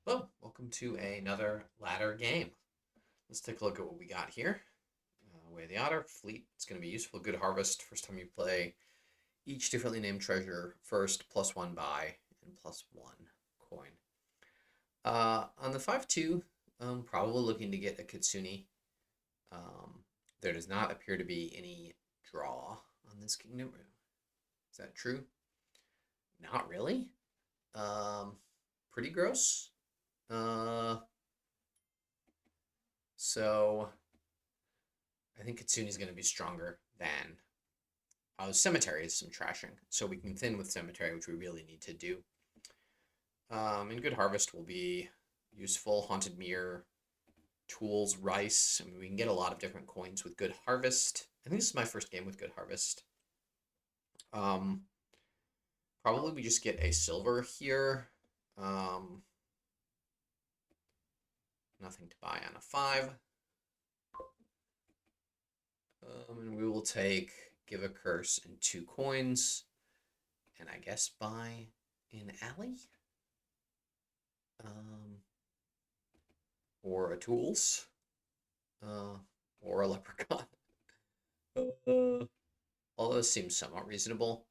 Well, welcome to another ladder game. Let's take a look at what we got here. Way of the Otter, Fleet. It's going to be useful. Good Harvest. First time you play each differently named treasure first, +1 buy, and +1 coin. On the 5-2, probably looking to get a Kitsune. Um, there does not appear to be any draw on this kingdom. Is that true? Not really. Um, Pretty gross. Uh, so I think Kitsune is going to be stronger than Cemetery is some trashing. So we can thin with Cemetery, which we really need to do. And Good Harvest will be useful. Haunted Mirror, Tools, Rice. I mean, we can get a lot of different coins with Good Harvest. I think this is my first game with Good Harvest. Um, Probably we just get a silver here. Um, Nothing to buy on a 5. And we will take Give a Curse and 2 coins. And I guess buy an alley? Um, or a tools, uh, or a leprechaun. All those seem somewhat reasonable.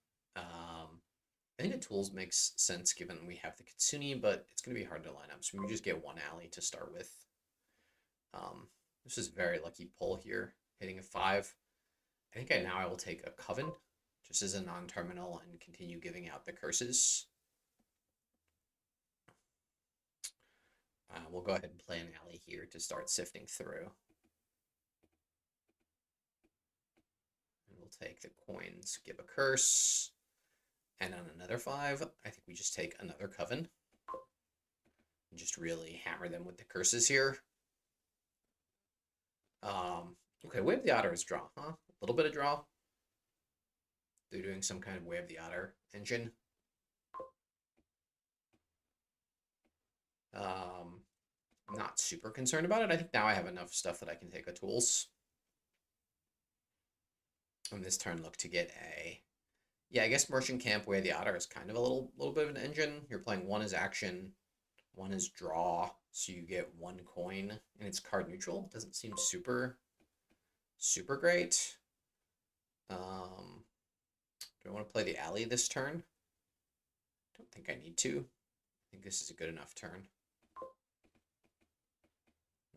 I think a tools makes sense given we have the Kitsune, but it's going to be hard to line up. So we just get one alley to start with. This is a very lucky pull here, hitting a 5. I think I will take a Coven, just as a non-terminal, and continue giving out the curses. We'll go ahead and play an alley here to start sifting through. And we'll take the coins, give a curse. And on another 5, I think we just take another Coven. And just really hammer them with the curses here. Okay, Way of the Otter is draw, huh? A little bit of draw. They're doing some kind of Way of the Otter engine. I'm not super concerned about it. I think now I have enough stuff that I can take a tools. On this turn, look to get a... Yeah, I guess Merchant Camp Way of the Otter is kind of a little bit of an engine. You're playing 1 as action, 1 is draw, so you get 1 coin, and it's card neutral. It doesn't seem super great. Do I want to play the alley this turn? Don't think I need to. I think this is a good enough turn.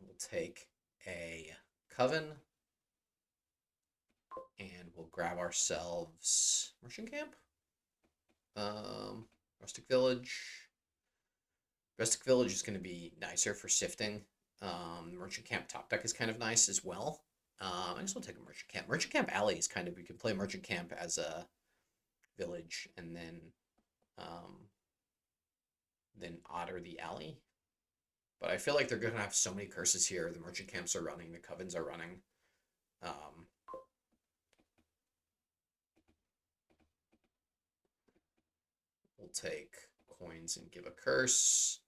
We'll take a Coven, and we'll grab ourselves Merchant Camp, Rustic Village. Rustic Village is going to be nicer for sifting. Merchant Camp top deck is kind of nice as well. I guess we'll take a Merchant Camp. Merchant Camp Alley is kind of, we can play Merchant Camp as a village and then Otter the alley. But I feel like they're going to have so many curses here. The Merchant Camps are running, the Covens are running. We'll take coins and give a curse.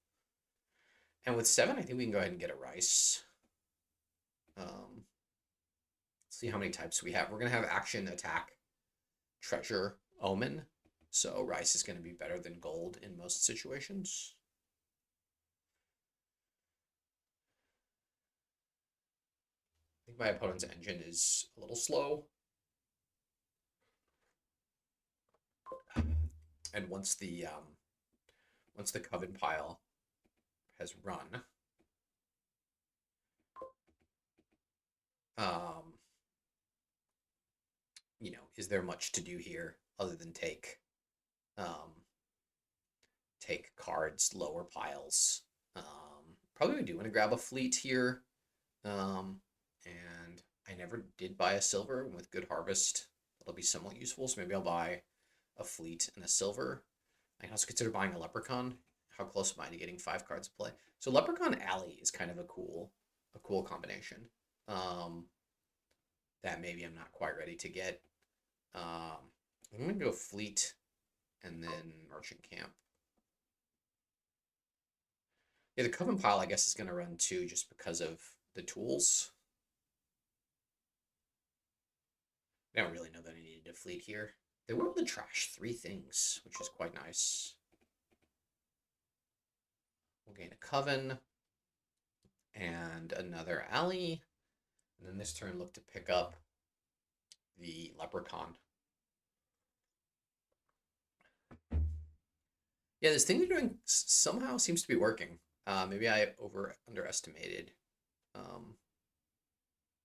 And with 7, I think we can go ahead and get a Rice. See how many types we have. We're going to have action, attack, treasure, omen. So Rice is going to be better than gold in most situations. I think my opponent's engine is a little slow. And once the Coven pile has run, is there much to do here other than take cards, lower piles? Probably we do want to grab a fleet here. And I never did buy a silver. With Good Harvest, that'll be somewhat useful. So maybe I'll buy a fleet and a silver. I can also consider buying a Leprechaun. How close am I to getting 5 cards to play? So Leprechaun Alley is kind of a cool combination. That maybe I'm not quite ready to get. I'm gonna go fleet and then Merchant Camp. Yeah, the Coven pile I guess is gonna run too, just because of the tools. I don't really know that I needed a fleet here. They were able to trash 3 things, which is quite nice. We'll gain a Coven and another Alley. And then this turn look to pick up the Leprechaun. Yeah, this thing they're doing somehow seems to be working. Maybe I underestimated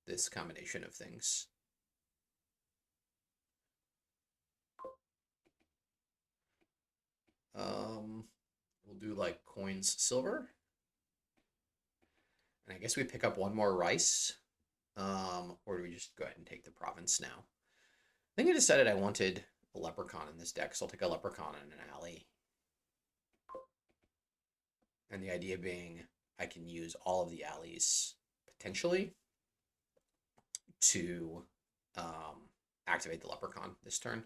this combination of things. We'll do like coins, silver. And I guess we pick up one more rice. Or do we just go ahead and take the province now? I think I decided I wanted a leprechaun in this deck, so I'll take a leprechaun and an alley. And the idea being I can use all of the alleys potentially to activate the leprechaun this turn.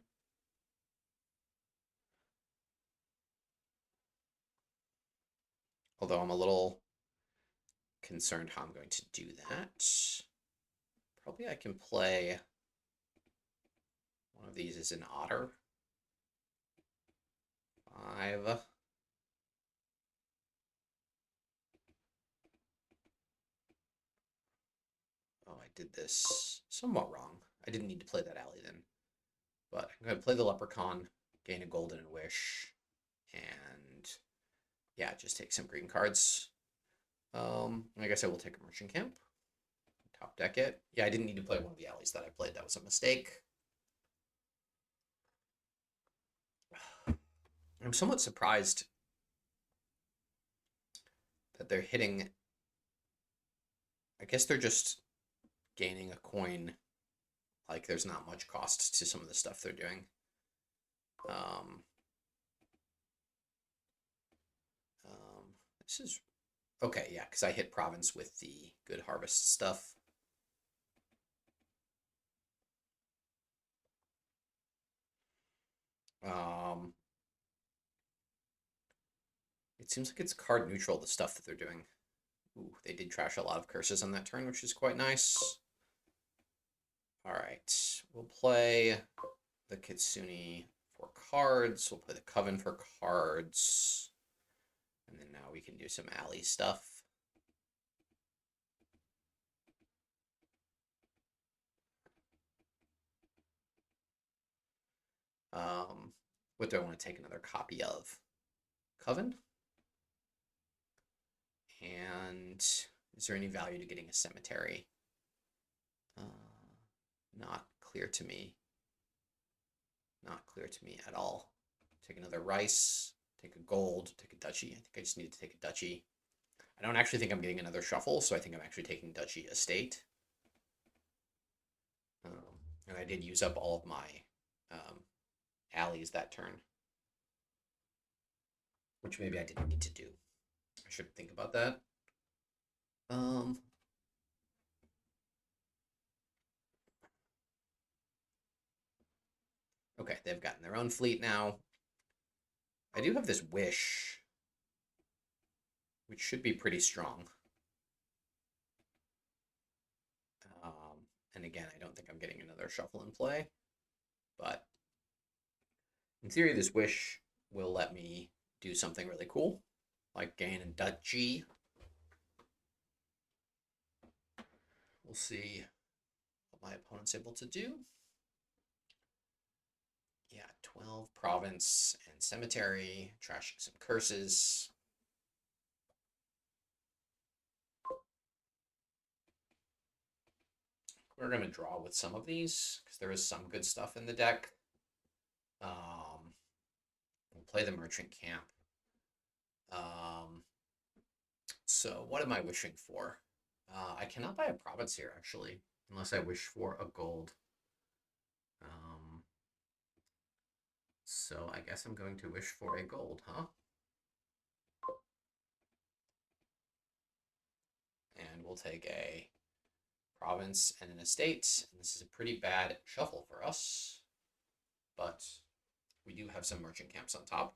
Although I'm a little concerned how I'm going to do that. Probably I can play one of these as an otter. 5. Oh, I did this somewhat wrong. I didn't need to play that alley then. But I'm going to play the leprechaun, gain a golden wish, and yeah, just take some green cards. I guess I will take a merchant camp. Top deck it. Yeah, I didn't need to play one of the alleys that I played. That was a mistake. I'm somewhat surprised that they're hitting. I guess they're just gaining a coin. Like there's not much cost to some of the stuff they're doing. This is okay, yeah, because I hit province with the good harvest stuff. It seems like it's card neutral, the stuff that they're doing. Ooh, they did trash a lot of curses on that turn, which is quite nice. All right, we'll play the Kitsune for cards. We'll play the Coven for cards. And then now we can do some alley stuff. What do I want to take another copy of? Coven? And is there any value to getting a cemetery? Not clear to me. Not clear to me at all. Take another rice, take a gold, take a duchy. I think I just need to take a duchy. I don't actually think I'm getting another shuffle, so I think I'm actually taking duchy estate. And I did use up all of my alleys that turn, which maybe I didn't need to do. I should think about that. Okay, they've gotten their own fleet now. I do have this wish, which should be pretty strong. And again, I don't think I'm getting another shuffle in play, but in theory, this wish will let me do something really cool, like gain a duchy. We'll see what my opponent's able to do. Yeah, 12 province and cemetery, trashing some curses. We're going to draw with some of these because there is some good stuff in the deck. We'll play the merchant camp. So what am I wishing for? I cannot buy a province here, actually, unless I wish for a gold. So I guess I'm going to wish for a gold, huh? And we'll take a province and an estate. And this is a pretty bad shuffle for us, but we do have some merchant camps on top.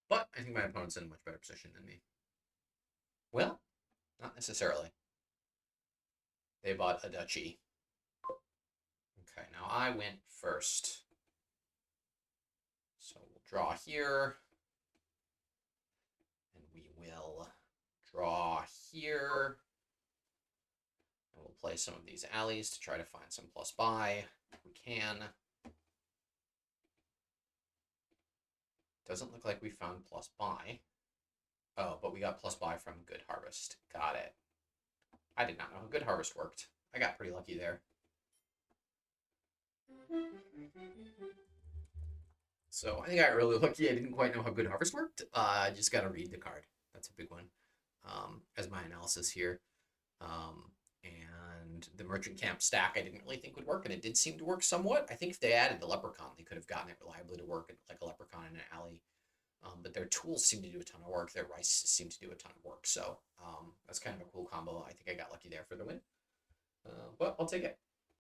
But I think my opponent's in a much better position than me. Well, not necessarily. They bought a duchy. Okay, now I went first. draw here. And we will draw here. And we'll play some of these alleys to try to find some plus buy if we can. Doesn't look like we found plus buy. Oh, but we got plus buy from Good Harvest. Got it. I did not know how Good Harvest worked. I got pretty lucky there. So I think I got really lucky. I didn't quite know how Good Harvest worked. I just got to read the card. That's a big one. As my analysis here. And the Merchant Camp stack I didn't really think would work, and it did seem to work somewhat. I think if they added the Leprechaun, they could have gotten it reliably to work like a Leprechaun in an alley. But their tools seem to do a ton of work. Their rice seem to do a ton of work. So that's kind of a cool combo. I think I got lucky there for the win. But I'll take it.